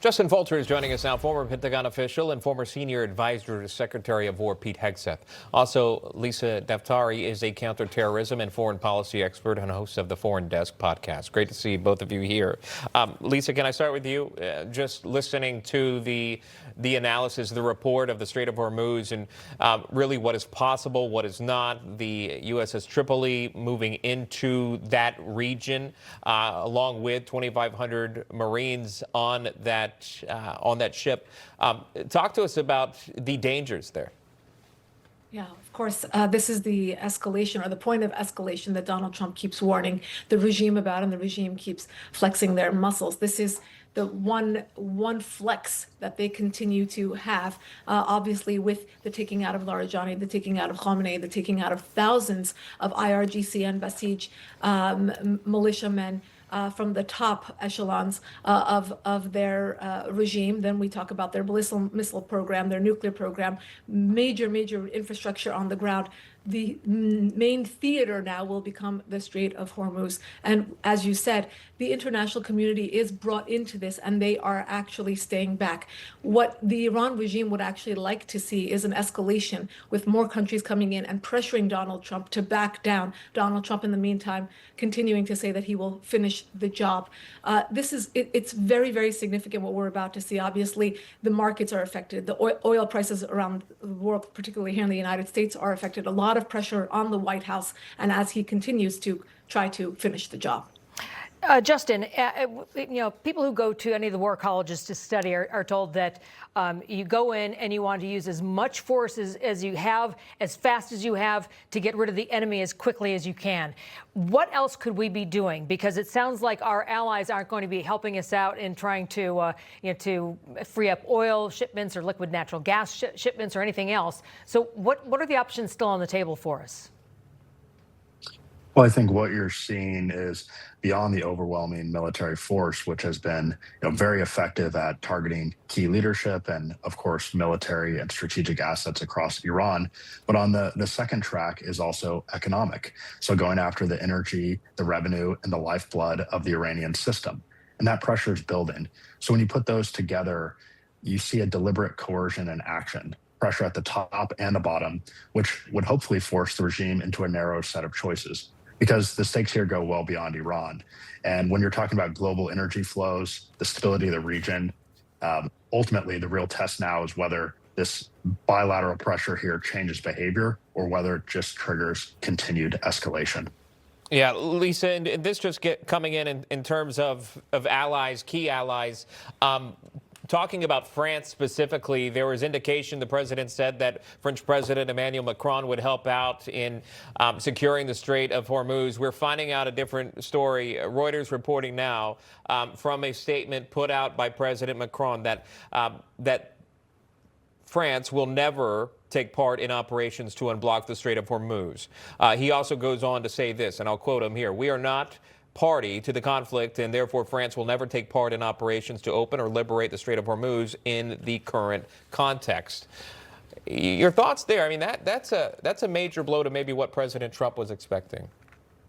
Justin Fulcher is joining us now, former Pentagon official and former senior advisor to Secretary of War Pete Hegseth. Also, Lisa Daftari is a counterterrorism and foreign policy expert and host of the Foreign Desk podcast. Great to see both of you here. Lisa, can I start with you? Just listening to the analysis, the report of the Strait of Hormuz and really what is possible, what is not. The USS Tripoli moving into that region along with 2,500 Marines on that ship. Talk to us about the dangers there. Yeah, of course, this is the escalation or the point of escalation that Donald Trump keeps warning the regime about, and the regime keeps flexing their muscles. This is the one flex that they continue to have, obviously with the taking out of Larijani, the taking out of Khamenei, the taking out of thousands of IRGC and Basij militiamen from the top echelons of their regime. Then we talk about their ballistic missile program, their nuclear program, major infrastructure on the ground. The main theater now will become the Strait of Hormuz. And as you said, the international community is brought into this, and they are actually staying back. What the Iran regime would actually like to see is an escalation with more countries coming in and pressuring Donald Trump to back down. Donald Trump, in the meantime, continuing to say that he will finish the job. It's very significant what we're about to see. Obviously, the markets are affected. The oil prices around the world, particularly here in the United States, are affected. A lot of pressure on the White House, and as he continues to try to finish the job. Justin, people who go to any of the war colleges to study are told that you go in and you want to use as much force as you have, as fast as you have, to get rid of the enemy as quickly as you can. What else could we be doing? Because it sounds like our allies aren't going to be helping us out in trying to, to free up oil shipments or liquid natural gas shipments or anything else. So what are the options still on the table for us? Well, I think what you're seeing is beyond the overwhelming military force, which has been very effective at targeting key leadership and, of course, military and strategic assets across Iran. But on the second track is also economic. So going after the energy, the revenue, and the lifeblood of the Iranian system. And that pressure is building. So when you put those together, you see a deliberate coercion and action. Pressure at the top and the bottom, which would hopefully force the regime into a narrow set of choices. Because the stakes here go well beyond Iran. And when you're talking about global energy flows, the stability of the region, ultimately the real test now is whether this bilateral pressure here changes behavior or whether it just triggers continued escalation. Yeah, Lisa, and this just coming in terms of allies, key allies. Talking about France specifically, there was indication the president said that French President Emmanuel Macron would help out in securing the Strait of Hormuz. We're finding out a different story. Reuters reporting now from a statement put out by President Macron that France will never take part in operations to unblock the Strait of Hormuz. He also goes on to say this, and I'll quote him here: "We are not party to the conflict, and therefore France will never take part in operations to open or liberate the Strait of Hormuz in the current context." Your thoughts there? I mean, that's a major blow to maybe what President Trump was expecting.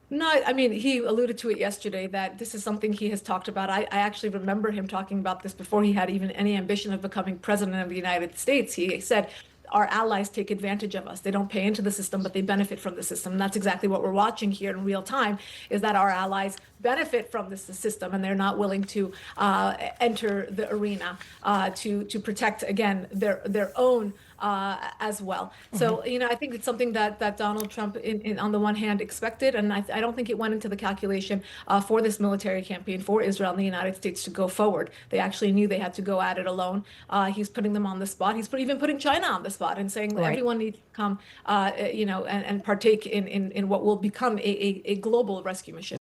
No, I mean, he alluded to it yesterday that this is something he has talked about. I actually remember him talking about this before he had even any ambition of becoming president of the United States. He said, our allies take advantage of us. They don't pay into the system, but they benefit from the system. And that's exactly what we're watching here in real time, is that our allies benefit from this system, and they're not willing to enter the arena to protect, again, their own as well. So, I think it's something that Donald Trump, on the one hand, expected, and I don't think it went into the calculation for this military campaign for Israel and the United States to go forward. They actually knew they had to go at it alone. He's putting them on the spot. He's even putting China on the spot and saying that everyone needs to come, and partake in what will become a global rescue mission.